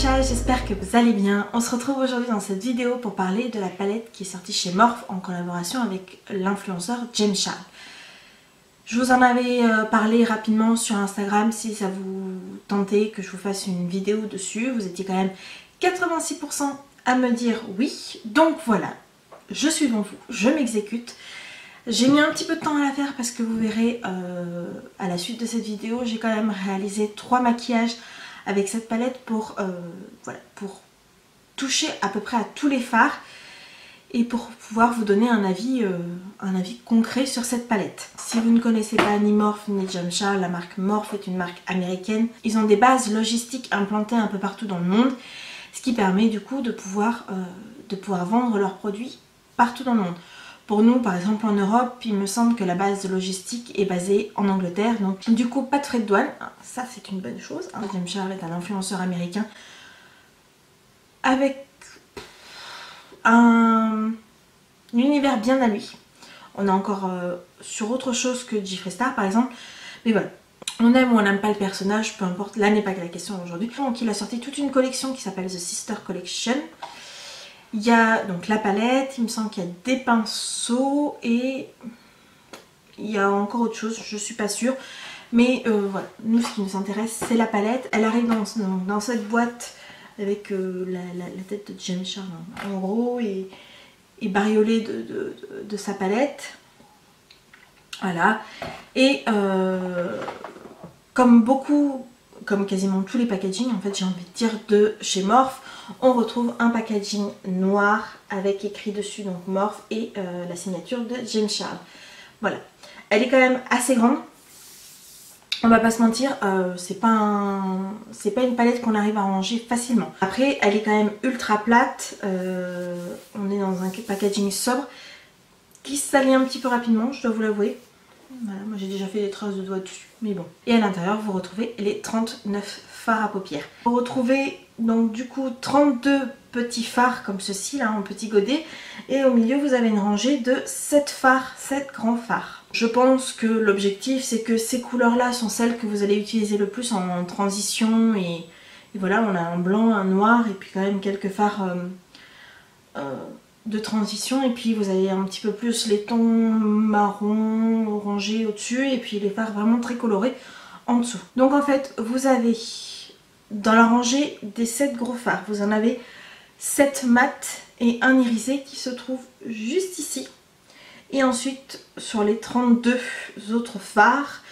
ciao, j'espère que vous allez bien. On se retrouve aujourd'hui dans cette vidéo pour parler de la palette qui est sortie chez Morphe en collaboration avec l'influenceur James Charles. Je vous en avais parlé rapidement sur Instagram si ça vous tentait que je vous fasse une vidéo dessus. Vous étiez quand même 86% à me dire oui. Donc voilà, je suis devant vous, je m'exécute. J'ai mis un petit peu de temps à la faire parce que vous verrez à la suite de cette vidéo, j'ai quand même réalisé 3 maquillages avec cette palette pour toucher à peu près à tous les fards et pour pouvoir vous donner un avis concret sur cette palette. Si vous ne connaissez pas ni Morphe ni James Charles, la marque Morphe est une marque américaine. Ils ont des bases logistiques implantées un peu partout dans le monde, ce qui permet du coup de pouvoir vendre leurs produits partout dans le monde. Pour nous, par exemple en Europe, il me semble que la base logistique est basée en Angleterre, donc du coup pas de frais de douane, ça c'est une bonne chose. James Charles est un influenceur américain avec un univers bien à lui. On est encore sur autre chose que Jeffree Star par exemple, mais voilà. On aime ou on n'aime pas le personnage, peu importe, là n'est pas la question aujourd'hui. Donc il a sorti toute une collection qui s'appelle The Sister Collection. Il y a donc la palette, il me semble qu'il y a des pinceaux et il y a encore autre chose, je suis pas sûre. Mais voilà, nous ce qui nous intéresse c'est la palette. Elle arrive dans cette boîte avec la tête de James Charles en gros et bariolée de sa palette. Voilà. Et comme quasiment tous les packaging en fait j'ai envie de dire de chez Morphe, on retrouve un packaging noir avec écrit dessus donc Morphe et la signature de James Charles. Voilà, elle est quand même assez grande, on va pas se mentir, c'est pas une palette qu'on arrive à ranger facilement. Après elle est quand même ultra plate, on est dans un packaging sobre qui se salit un petit peu rapidement, je dois vous l'avouer. Voilà, moi j'ai déjà fait des traces de doigts dessus, mais bon. Et à l'intérieur vous retrouvez les 39 fards à paupières. Vous retrouvez donc du coup 32 petits fards comme ceci là en petit godet. Et au milieu vous avez une rangée de 7 fards, 7 grands fards. Je pense que l'objectif c'est que ces couleurs là sont celles que vous allez utiliser le plus en transition. Et voilà, on a un blanc, un noir et puis quand même quelques fards de transition, et puis vous avez un petit peu plus les tons marron, orangé au-dessus et puis les fards vraiment très colorés en dessous. Donc en fait vous avez dans la rangée des 7 gros fards, vous en avez 7 mat et un irisé qui se trouve juste ici. Et ensuite sur les 32 autres fards,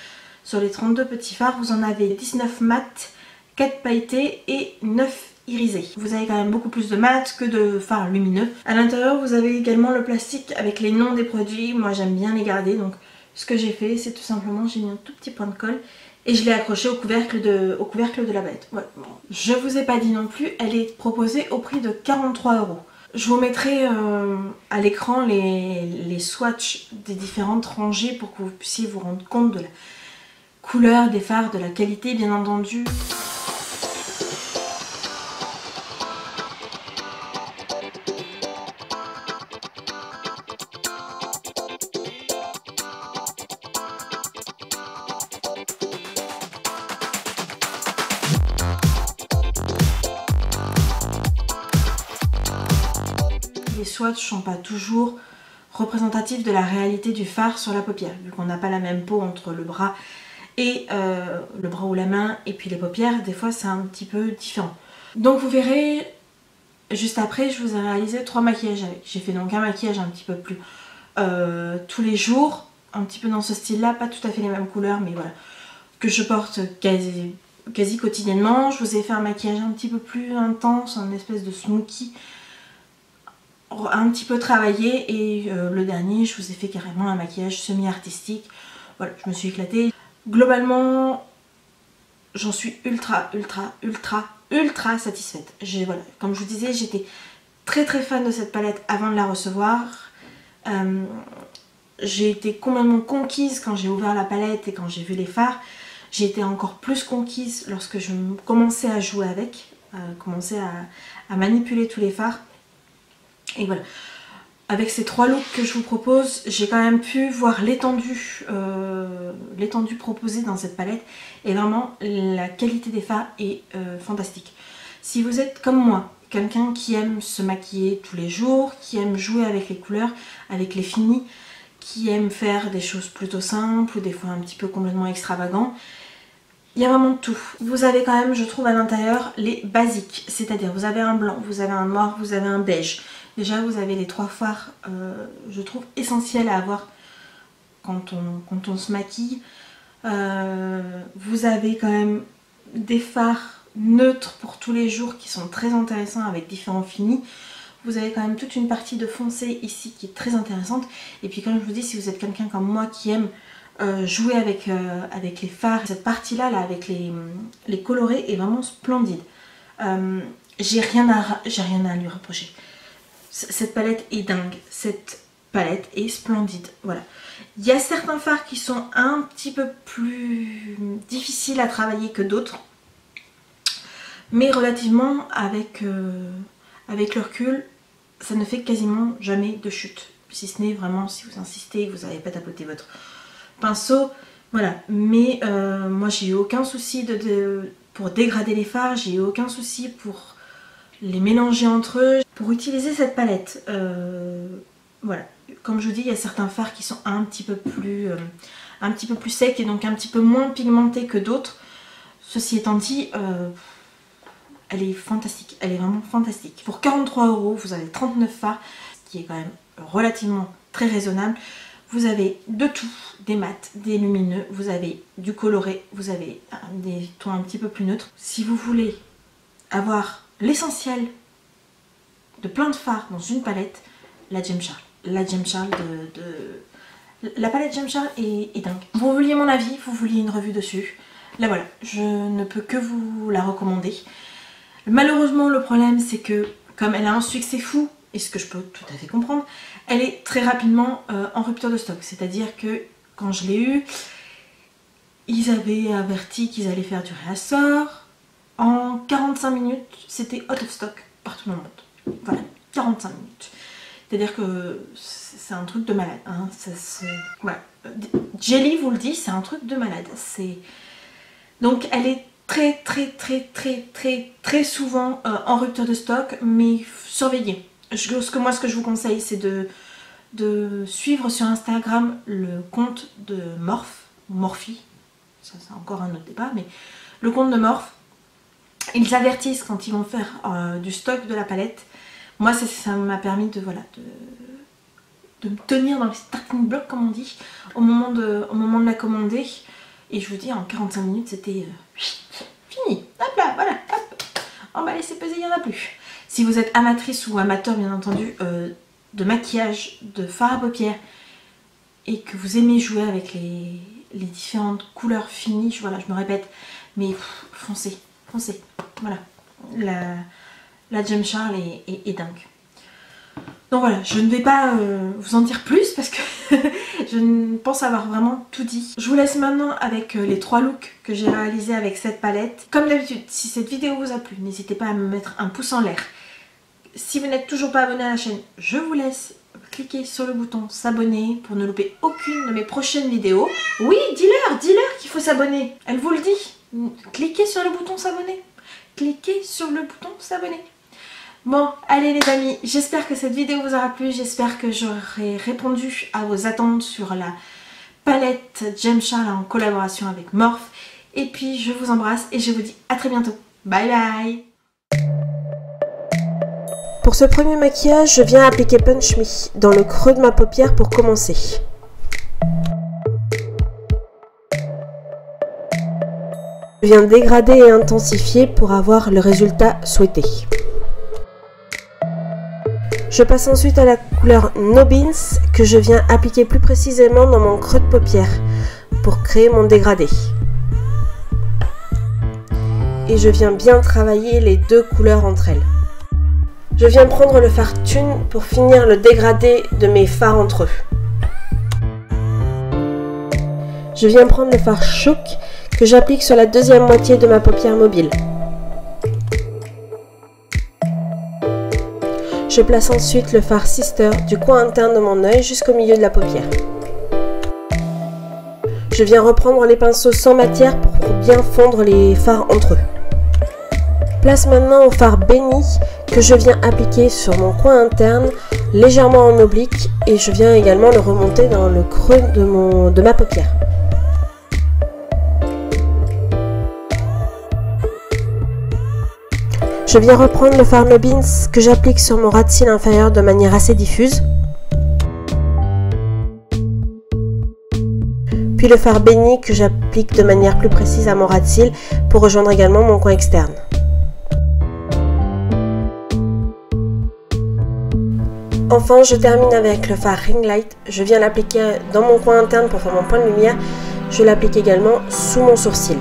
sur les 32 petits fards, vous en avez 19 mat, 4 pailletés et 9 irisé. Vous avez quand même beaucoup plus de mat que de fards lumineux. À l'intérieur vous avez également le plastique avec les noms des produits. Moi j'aime bien les garder, donc ce que j'ai fait c'est tout simplement j'ai mis un tout petit point de colle et je l'ai accroché au couvercle de la palette. Voilà. Bon. Je vous ai pas dit non plus, elle est proposée au prix de 43 €. Je vous mettrai à l'écran les swatchs des différentes rangées pour que vous puissiez vous rendre compte de la couleur des fards, de la qualité bien entendu. Les swatchs sont pas toujours représentatifs de la réalité du fard sur la paupière, vu qu'on n'a pas la même peau entre le bras et le bras ou la main et puis les paupières, des fois c'est un petit peu différent. Donc vous verrez, juste après je vous ai réalisé 3 maquillages avec. J'ai fait donc un maquillage un petit peu plus tous les jours, un petit peu dans ce style là, pas tout à fait les mêmes couleurs mais voilà, que je porte quasi quotidiennement. Je vous ai fait un maquillage un petit peu plus intense, un espèce de smoky un petit peu travaillé, et le dernier je vous ai fait carrément un maquillage semi-artistique. Voilà, je me suis éclatée. Globalement j'en suis ultra satisfaite. Voilà, comme je vous disais, j'étais très fan de cette palette avant de la recevoir. J'ai été complètement conquise quand j'ai ouvert la palette et quand j'ai vu les fards. J'ai été encore plus conquise lorsque je commençais à jouer avec, commencer à manipuler tous les fards. Et voilà, avec ces 3 looks que je vous propose, j'ai quand même pu voir l'étendue proposée dans cette palette. Et vraiment, la qualité des fards est fantastique. Si vous êtes comme moi, quelqu'un qui aime se maquiller tous les jours, qui aime jouer avec les couleurs, avec les finis, qui aime faire des choses plutôt simples ou des fois un petit peu complètement extravagants, il y a vraiment tout. Vous avez quand même, je trouve, à l'intérieur les basiques, c'est-à-dire vous avez un blanc, vous avez un noir, vous avez un beige. Déjà vous avez les 3 fards, je trouve, essentiels à avoir quand on se maquille. Vous avez quand même des fards neutres pour tous les jours qui sont très intéressants avec différents finis. Vous avez quand même toute une partie de foncé ici qui est très intéressante. Et puis comme je vous dis, si vous êtes quelqu'un comme moi qui aime jouer avec les fards, cette partie là avec les colorés est vraiment splendide. J'ai rien à lui reprocher. Cette palette est dingue, cette palette est splendide, voilà. Il y a certains fards qui sont un petit peu plus difficiles à travailler que d'autres, mais relativement avec le recul, ça ne fait quasiment jamais de chute, si ce n'est vraiment si vous insistez, vous n'avez pas tapoté votre pinceau, voilà. Mais moi j'ai eu aucun souci pour dégrader les fards, j'ai eu aucun souci pour les mélanger entre eux, pour utiliser cette palette. Voilà, comme je vous dis, il y a certains fards qui sont un petit peu plus secs et donc un petit peu moins pigmentés que d'autres. Ceci étant dit, elle est fantastique, elle est vraiment fantastique. Pour 43 €, vous avez 39 fards, ce qui est quand même relativement très raisonnable. Vous avez de tout, des mats, des lumineux, vous avez du coloré, vous avez des tons un petit peu plus neutres. Si vous voulez avoir l'essentiel de plein de fards dans une palette, la James Charles. La James Charles la palette James Charles est dingue. Vous vouliez mon avis, vous vouliez une revue dessus. Là voilà, je ne peux que vous la recommander. Malheureusement, le problème c'est que comme elle a un succès fou, et ce que je peux tout à fait comprendre, elle est très rapidement en rupture de stock. C'est-à-dire que quand je l'ai eue, ils avaient averti qu'ils allaient faire du réassort. En 45 minutes, c'était out of stock partout dans le monde. Voilà, 45 minutes. C'est-à-dire que c'est un truc de malade. Hein. Voilà. Jelly vous le dit, c'est un truc de malade. Donc elle est très souvent en rupture de stock, mais surveillez. Ce que je vous conseille, c'est de suivre sur Instagram le compte de Morphe, ça c'est encore un autre débat, mais le compte de Morphe, ils avertissent quand ils vont faire du stock de la palette. Moi ça m'a permis de me tenir dans les starting blocks comme on dit, au moment de la commander, et je vous dis en 45 minutes c'était fini, hop là, voilà, hop, emballé c'est pesé, il n'y en a plus. Si vous êtes amatrice ou amateur bien entendu de maquillage, de fard à paupières et que vous aimez jouer avec les différentes couleurs finies, voilà, je me répète, mais foncez, voilà, la James Charles est dingue. Donc voilà, je ne vais pas vous en dire plus parce que je pense avoir vraiment tout dit. Je vous laisse maintenant avec les 3 looks que j'ai réalisés avec cette palette. Comme d'habitude, si cette vidéo vous a plu, n'hésitez pas à me mettre un pouce en l'air. Si vous n'êtes toujours pas abonné à la chaîne, je vous laisse cliquer sur le bouton s'abonner pour ne louper aucune de mes prochaines vidéos. Oui, dis-leur qu'il faut s'abonner. Elle vous le dit. Cliquez sur le bouton s'abonner. Cliquez sur le bouton s'abonner. Bon, allez les amis, j'espère que cette vidéo vous aura plu. J'espère que j'aurai répondu à vos attentes sur la palette James Charles en collaboration avec Morphe. Et puis, je vous embrasse et je vous dis à très bientôt. Bye bye. Pour ce premier maquillage, je viens appliquer Punch Me dans le creux de ma paupière pour commencer. Je viens dégrader et intensifier pour avoir le résultat souhaité. Je passe ensuite à la couleur No Beans que je viens appliquer plus précisément dans mon creux de paupière pour créer mon dégradé. Et je viens bien travailler les 2 couleurs entre elles. Je viens prendre le fard Thune pour finir le dégradé de mes fards entre eux. Je viens prendre le fard Choc que j'applique sur la deuxième moitié de ma paupière mobile. Je place ensuite le fard Sister du coin interne de mon œil jusqu'au milieu de la paupière. Je viens reprendre les pinceaux sans matière pour bien fondre les fards entre eux. Place maintenant au fard béni que je viens appliquer sur mon coin interne, légèrement en oblique, et je viens également le remonter dans le creux de ma paupière. Je viens reprendre le fard Nobins que j'applique sur mon ras de cils inférieur de manière assez diffuse. Puis le fard béni que j'applique de manière plus précise à mon ras de cils pour rejoindre également mon coin externe. Enfin, je termine avec le fard Ring Light. Je viens l'appliquer dans mon coin interne pour faire mon point de lumière. Je l'applique également sous mon sourcil.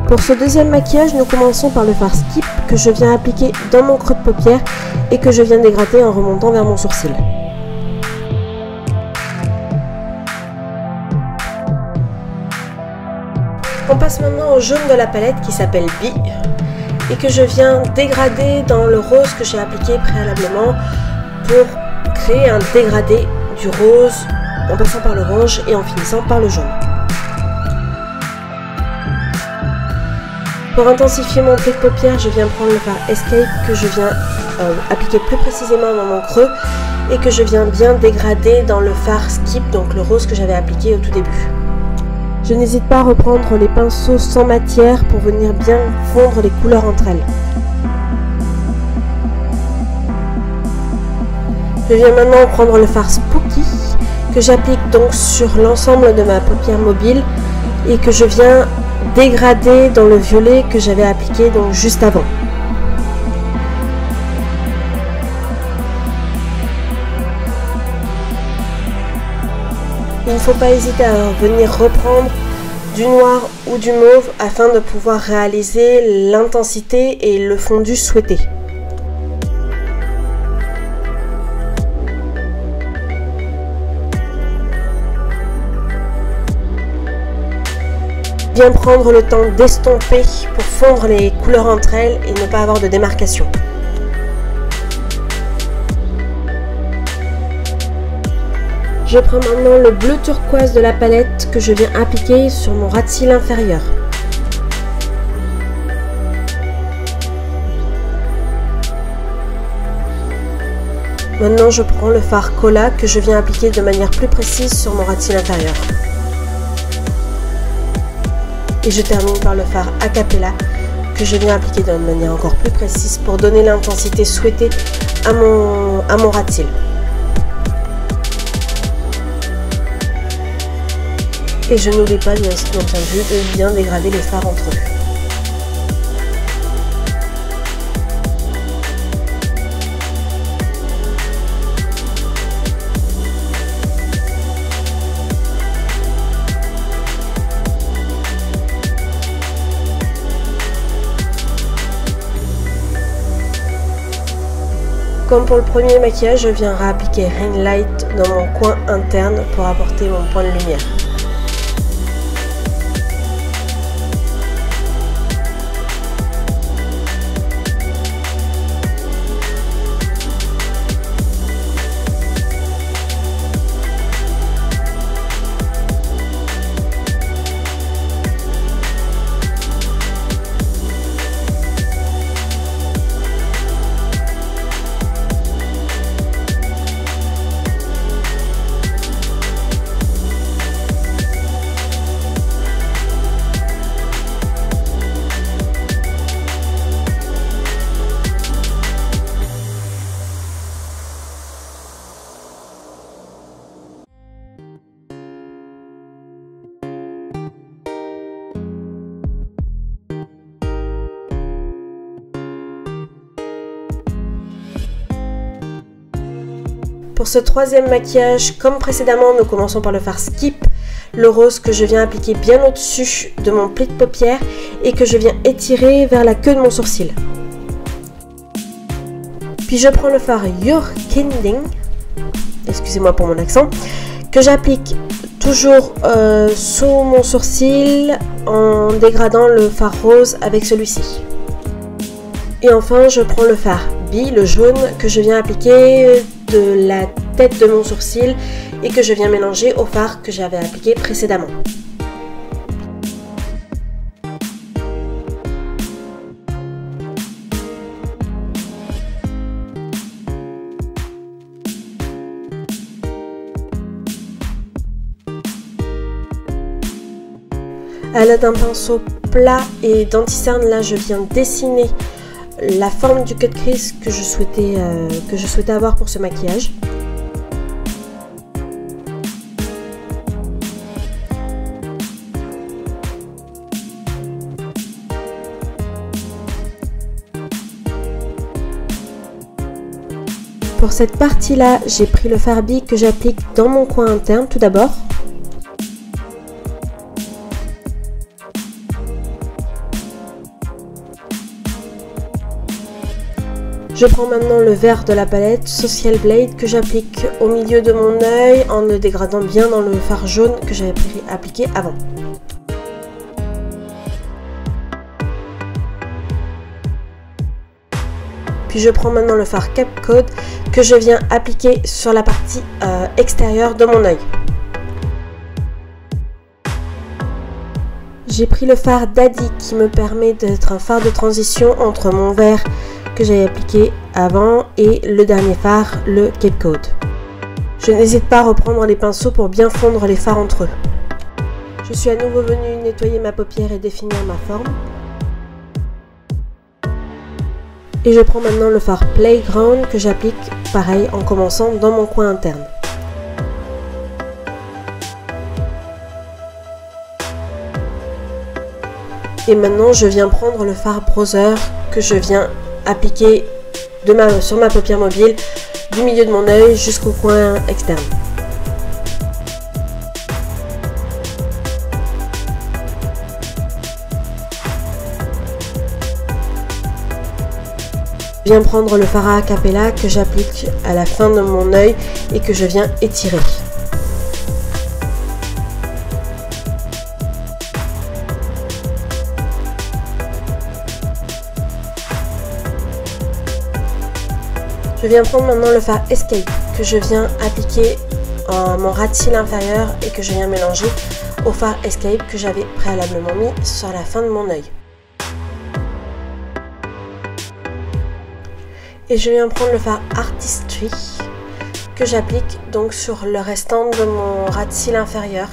Pour ce deuxième maquillage, nous commençons par le fard Skip que je viens appliquer dans mon creux de paupière et que je viens dégrader en remontant vers mon sourcil. On passe maintenant au jaune de la palette qui s'appelle Bee et que je viens dégrader dans le rose que j'ai appliqué préalablement pour créer un dégradé du rose en passant par l'orange et en finissant par le jaune. Pour intensifier mon pli de paupière, je viens prendre le fard Escape que je viens appliquer plus précisément dans mon creux et que je viens bien dégrader dans le fard Skip, donc le rose que j'avais appliqué au tout début. Je n'hésite pas à reprendre les pinceaux sans matière pour venir bien fondre les couleurs entre elles. Je viens maintenant prendre le fard Spooky que j'applique donc sur l'ensemble de ma paupière mobile et que je viens dégrader dans le violet que j'avais appliqué donc juste avant. Il ne faut pas hésiter à venir reprendre du noir ou du mauve afin de pouvoir réaliser l'intensité et le fondu souhaité. Bien prendre le temps d'estomper pour fondre les couleurs entre elles et ne pas avoir de démarcation. Je prends maintenant le bleu turquoise de la palette que je viens appliquer sur mon ras de cils inférieur. Maintenant je prends le fard Cola que je viens appliquer de manière plus précise sur mon ras de cils inférieur. Et je termine par le fard Acapella que je viens appliquer de manière encore plus précise pour donner l'intensité souhaitée à mon ras de cils. Et je n'oublie pas bien entendu de bien dégrader les fards entre eux. Comme pour le premier maquillage, je viens réappliquer Ring Light dans mon coin interne pour apporter mon point de lumière. Pour ce troisième maquillage, comme précédemment, nous commençons par le fard Skip, le rose que je viens appliquer bien au-dessus de mon pli de paupière et que je viens étirer vers la queue de mon sourcil. Puis je prends le fard Your Kinding, excusez-moi pour mon accent, que j'applique toujours sous mon sourcil en dégradant le fard rose avec celui-ci. Et enfin, je prends le fard B, le jaune, que je viens appliquer de la tête de mon sourcil et que je viens mélanger au fard que j'avais appliqué précédemment. À l'aide d'un pinceau plat et d'anti-cerne, là je viens dessiner la forme du cut crease que je souhaitais avoir pour ce maquillage. Pour cette partie-là, j'ai pris le fard B que j'applique dans mon coin interne tout d'abord. Je prends maintenant le vert de la palette Social Blade que j'applique au milieu de mon œil en le dégradant bien dans le fard jaune que j'avais appliqué avant. Puis je prends maintenant le fard Cape Cod que je viens appliquer sur la partie extérieure de mon œil. J'ai pris le fard Daddy qui me permet d'être un fard de transition entre mon vert que j'avais appliqué avant et le dernier fard, le Cape Cod. Je n'hésite pas à reprendre les pinceaux pour bien fondre les fards entre eux. Je suis à nouveau venue nettoyer ma paupière et définir ma forme. Et je prends maintenant le fard Playground que j'applique pareil en commençant dans mon coin interne. Et maintenant je viens prendre le fard Browser que je viens appliquer sur ma paupière mobile du milieu de mon œil jusqu'au coin externe. Je viens prendre le fard à Capella que j'applique à la fin de mon œil et que je viens étirer. Je viens prendre maintenant le fard Escape que je viens appliquer à mon ras de cils inférieur et que je viens mélanger au fard Escape que j'avais préalablement mis sur la fin de mon œil. Et je viens prendre le fard Artistry que j'applique donc sur le restant de mon ras de cils inférieur.